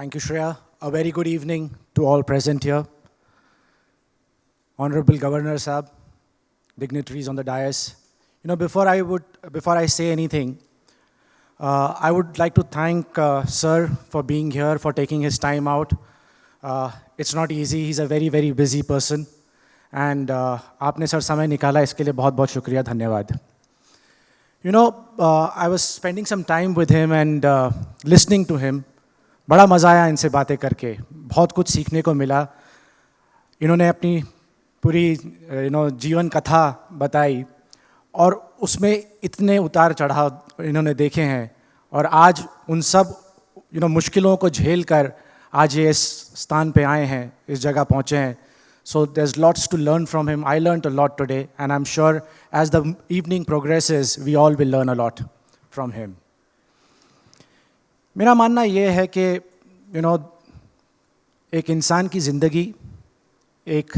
Thank you, Shreya. A very good evening to all present here. Honorable Governor Sahab, dignitaries on the dais. Before I say anything, I would like to thank Sir for being here, for taking his time out. It's not easy. He's a very, very busy person. And आपने sir समय निकाला इसके लिए बहुत बहुत शुक्रिया धन्यवाद. I was spending some time with him and listening to him. बड़ा मज़ा आया इनसे बातें करके, बहुत कुछ सीखने को मिला. इन्होंने अपनी पूरी जीवन कथा बताई और उसमें इतने उतार चढ़ाव इन्होंने देखे हैं और आज उन सब मुश्किलों को झेल कर आज ये इस स्थान पे आए हैं, इस जगह पहुँचे हैं. So there's lots to learn from him. I learned a lot today and I'm sure as the evening progresses, we all will learn a lot from him. मेरा मानना ये है कि एक इंसान की ज़िंदगी, एक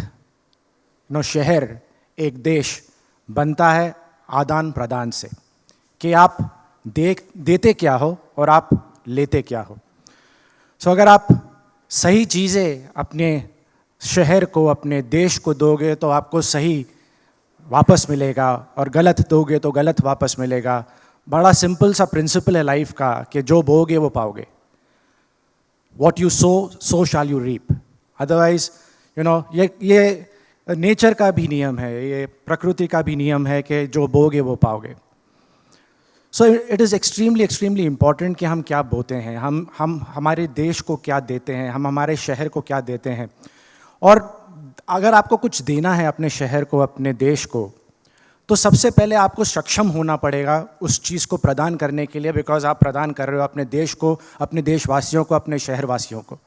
शहर, एक देश बनता है आदान प्रदान से, कि आप देते क्या हो और आप लेते क्या हो. सो अगर आप सही चीज़ें अपने शहर को, अपने देश को दोगे तो आपको सही वापस मिलेगा और गलत दोगे तो गलत वापस मिलेगा. बड़ा सिंपल सा प्रिंसिपल है लाइफ का कि जो बोगे वो पाओगे. What you sow, so shall you reap. Otherwise, ये नेचर का भी नियम है, ये प्रकृति का भी नियम है कि जो बोगे वो पाओगे. So it is extremely important कि हम क्या बोते हैं, हम हमारे देश को क्या देते हैं, हम हमारे शहर को क्या देते हैं. और अगर आपको कुछ देना है अपने शहर को, अपने देश को, तो सबसे पहले आपको सक्षम होना पड़ेगा उस चीज़ को प्रदान करने के लिए, बिकॉज आप प्रदान कर रहे हो अपने देश को, अपने देशवासियों को, अपने शहरवासियों को.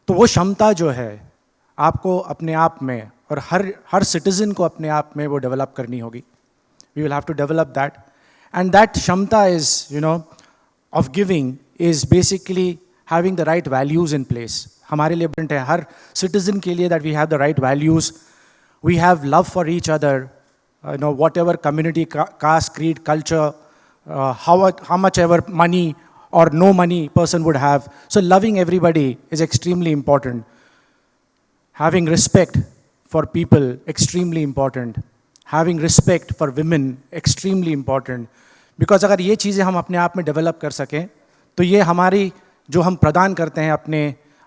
तो वो क्षमता जो है आपको अपने आप में और हर सिटीज़न को अपने आप में वो डेवलप करनी होगी. We will have to develop that and that क्षमता is of giving is basically having the right values in place. हमारे लिए इम्पोर्टेंट है हर सिटीज़न के लिए that we have the right values, we have love for each other. Whatever community, caste, creed, culture, how much ever money or no money person would have. So loving everybody is extremely important. Having respect for people, extremely important. Having respect for women, extremely important. Because अगर ये चीज़ें हम अपने आप में develop कर सकें तो ये हमारी जो हम प्रदान करते हैं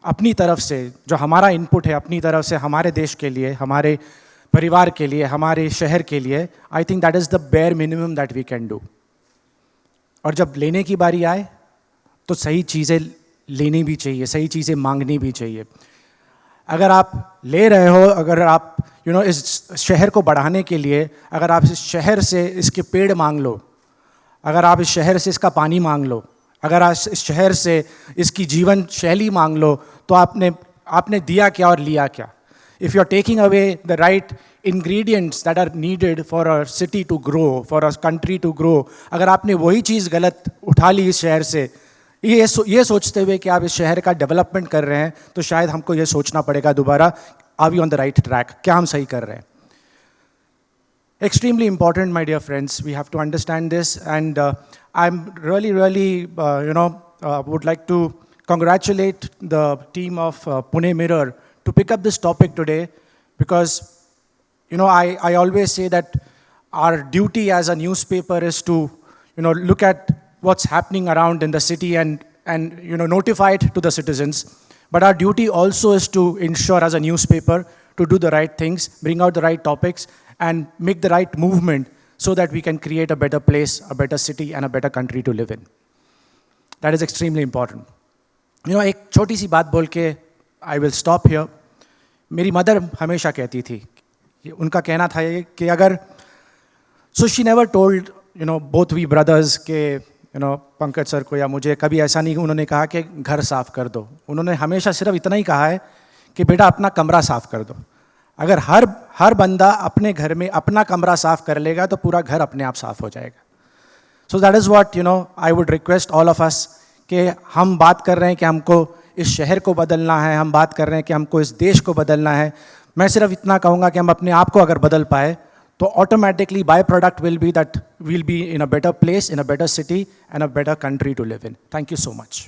अपनी तरफ से, जो हमारा इनपुट है अपनी तरफ से हमारे देश के लिए, हमारे परिवार के लिए, हमारे शहर के लिए, I think that is the bare minimum that we can do. और जब लेने की बारी आए तो सही चीज़ें लेनी भी चाहिए, सही चीज़ें मांगनी भी चाहिए. अगर आप ले रहे हो, अगर आप इस शहर को बढ़ाने के लिए अगर आप इस शहर से इसके पेड़ मांग लो, अगर आप इस शहर से इसका पानी मांग लो, अगर आप इस शहर से इसकी जीवन शैली मांग लो, तो आपने दिया क्या और लिया क्या. If you're taking away the right ingredients that are needed for a city to grow, for a country to grow, अगर आपने वही चीज़ गलत उठा ली इस शहर से, ये सोचते हुए कि आप इस शहर का डेवलपमेंट कर रहे हैं, तो शायद हमको ये सोचना पड़ेगा दोबारा, are we on the right track? क्या हम सही कर रहे हैं? Extremely important, my dear friends. We have to understand this, and I'm really would like to congratulate the team of Pune Mirror to pick up this topic today, because I always say that our duty as a newspaper is to look at what's happening around in the city and notify it to the citizens. But our duty also is to ensure as a newspaper to do the right things, bring out the right topics and make the right movement so that we can create a better place, a better city and a better country to live in. That is extremely important. एक छोटी सी बात बोल के I will stop here. मेरी mother हमेशा कहती थी, उनका कहना था ये कि अगर, so she never told both we brothers के पंकज सर को या मुझे कभी ऐसा नहीं उन्होंने कहा कि घर साफ कर दो. उन्होंने हमेशा सिर्फ इतना ही कहा है कि बेटा अपना कमरा साफ कर दो. अगर हर बंदा अपने घर में अपना कमरा साफ कर लेगा तो पूरा घर अपने आप साफ हो जाएगा. So that is what I would request all of us कि हम बात कर रहे हैं कि हमको इस शहर को बदलना है, हम बात कर रहे हैं कि हमको इस देश को बदलना है. मैं सिर्फ इतना कहूँगा कि हम अपने आप को अगर बदल पाए तो automatically by product will be that will be in a better place, in a better city and a better country to live in. Thank you so much.